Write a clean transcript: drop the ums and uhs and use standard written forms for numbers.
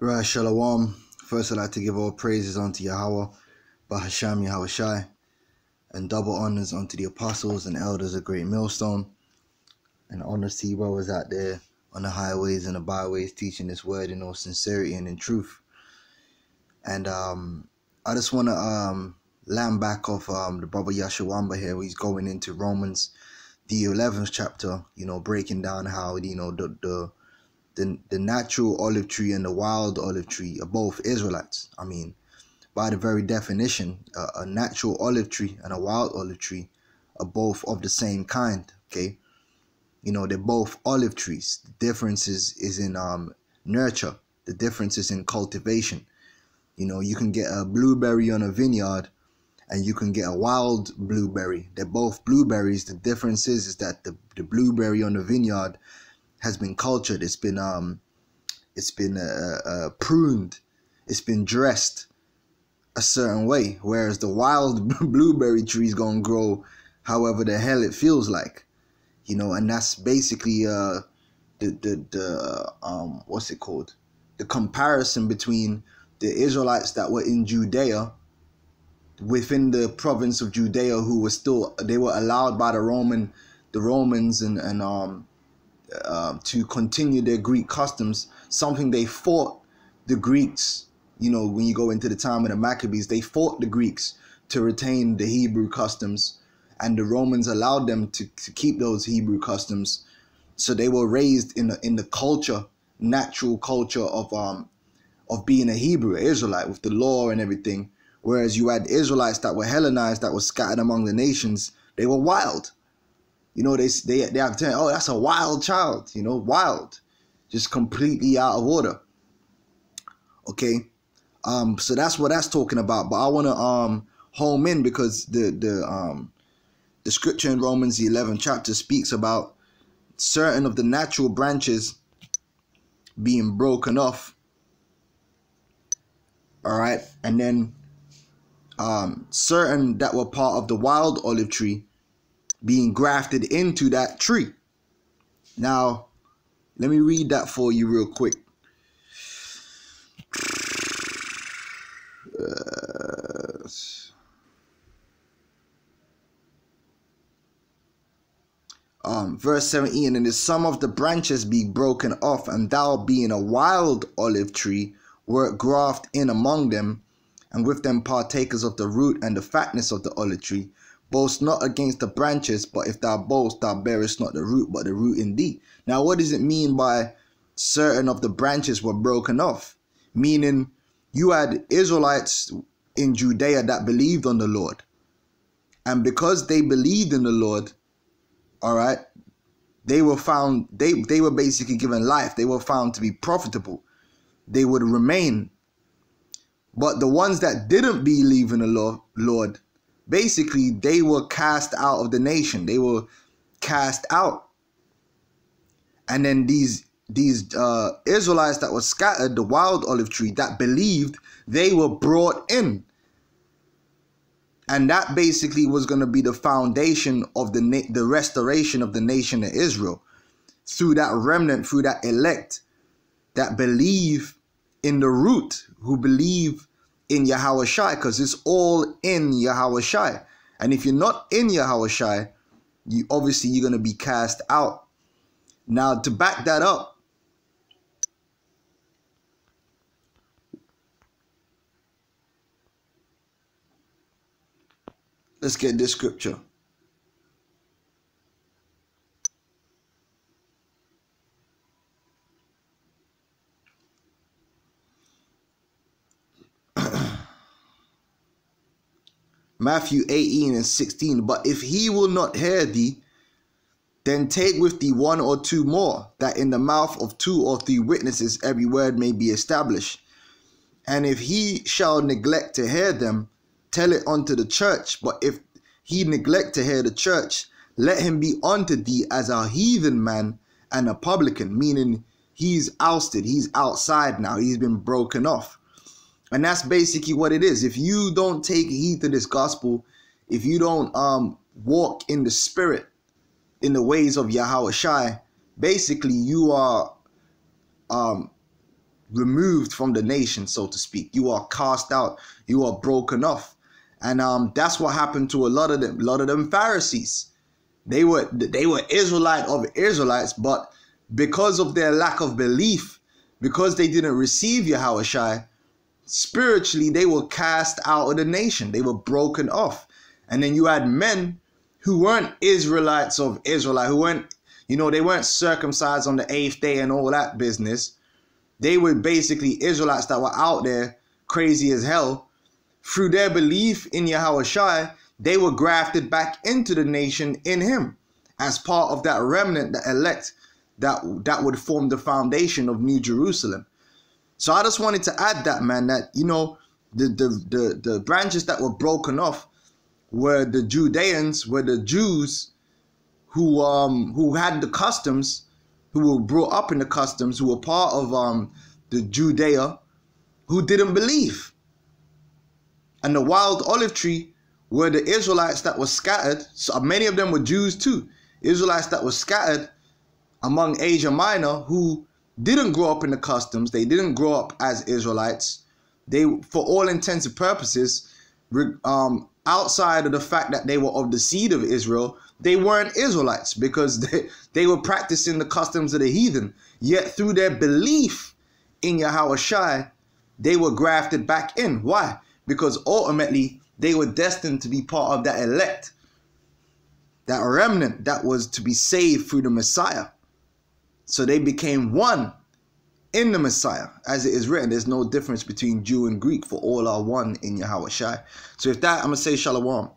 Right, Shalom. First, I'd like to give all praises unto Yahweh, Bahasham Yahushai, and double honors unto the apostles and elders of GreatMillStone, and honors to you brothers out there on the highways and the byways teaching this word in all sincerity and in truth. And I just want to land back off the brother Yashawamba here. He's going into Romans, the 11th chapter, breaking down how, the natural olive tree and the wild olive tree are both Israelites. I mean, by the very definition, a natural olive tree and a wild olive tree are both of the same kind, okay? They're both olive trees. The difference is in nurture. The difference is in cultivation. You can get a blueberry on a vineyard and you can get a wild blueberry. They're both blueberries. The difference is that the blueberry on the vineyard has been cultured. It's been pruned. It's been dressed a certain way, whereas the wild blueberry tree is gonna grow however the hell it feels like, and that's basically what's it called? The comparison between the Israelites that were in Judea, within the province of Judea, who were they were allowed by the Romans and to continue their Greek customs, something they fought the Greeks. When you go into the time of the Maccabees, they fought the Greeks to retain the Hebrew customs, and the Romans allowed them to keep those Hebrew customs. So they were raised in the culture, natural culture of being a Hebrew, an Israelite, with the law and everything. Whereas you had Israelites that were Hellenized, that were scattered among the nations. They were wild. They have to tell, oh, that's a wild child, wild, just completely out of order. Okay, so that's what that's talking about. But I want to home in, because the scripture in Romans the 11th chapter speaks about certain of the natural branches being broken off. All right, and then certain that were part of the wild olive tree being grafted into that tree. Now, let me read that for you real quick. Verse 17, and if some of the branches be broken off, and thou being a wild olive tree wert grafted in among them, and with them partakers of the root and the fatness of the olive tree, boast not against the branches, but if thou boast, thou bearest not the root, but the root in thee. Now, what does it mean by certain of the branches were broken off? Meaning, you had Israelites in Judea that believed on the Lord. And because they believed in the Lord, all right, they were found, they were basically given life. They were found to be profitable. They would remain. But the ones that didn't believe in the Lord, basically, they were cast out of the nation. They were cast out. And then these Israelites that were scattered, the wild olive tree that believed, they were brought in. And that basically was going to be the foundation of the restoration of the nation of Israel, through that remnant, through that elect that believe in the root, who believe in Yahushai, because it's all in Yahushai. And if you're not in Yahushai, you're going to be cast out. Now, to back that up, let's get this scripture. Matthew 18:16, but if he will not hear thee, then take with thee one or two more, that in the mouth of 2 or 3 witnesses every word may be established. And if he shall neglect to hear them, tell it unto the church. But if he neglect to hear the church, let him be unto thee as a heathen man and a publican, meaning he's ousted, he's outside now, he's been broken off. And that's basically what it is. If you don't take heed to this gospel, if you don't walk in the spirit, in the ways of Yahushai, basically you are removed from the nation, so to speak. You are cast out. You are broken off. And that's what happened to a lot of them Pharisees. They were Israelite of Israelites, but because of their lack of belief, because they didn't receive Yahushua, spiritually they were cast out of the nation. They were broken off. And then you had men who weren't Israelites of Israelite, who weren't, you know, they weren't circumcised on the 8th day and all that business. They were basically Israelites that were out there crazy as hell. Through their belief in Yahushua, they were grafted back into the nation in him as part of that remnant, the elect, that would form the foundation of New Jerusalem. So I just wanted to add that, man, that, you know, the branches that were broken off were the Judeans, were the Jews who had the customs, who were brought up in the customs, who were part of the Judea, who didn't believe. And the wild olive tree were the Israelites that were scattered. So many of them were Jews too. Israelites that were scattered among Asia Minor, who didn't grow up in the customs. They didn't grow up as Israelites. They, for all intents and purposes, outside of the fact that they were of the seed of Israel, they weren't Israelites because they were practicing the customs of the heathen. Yet through their belief in Yahushua, they were grafted back in. Why? Because ultimately they were destined to be part of that elect, that remnant that was to be saved through the Messiah. So they became one in the Messiah. As it is written, there's no difference between Jew and Greek, for all are one in Yahushua. So with that, I'm going to say shalom.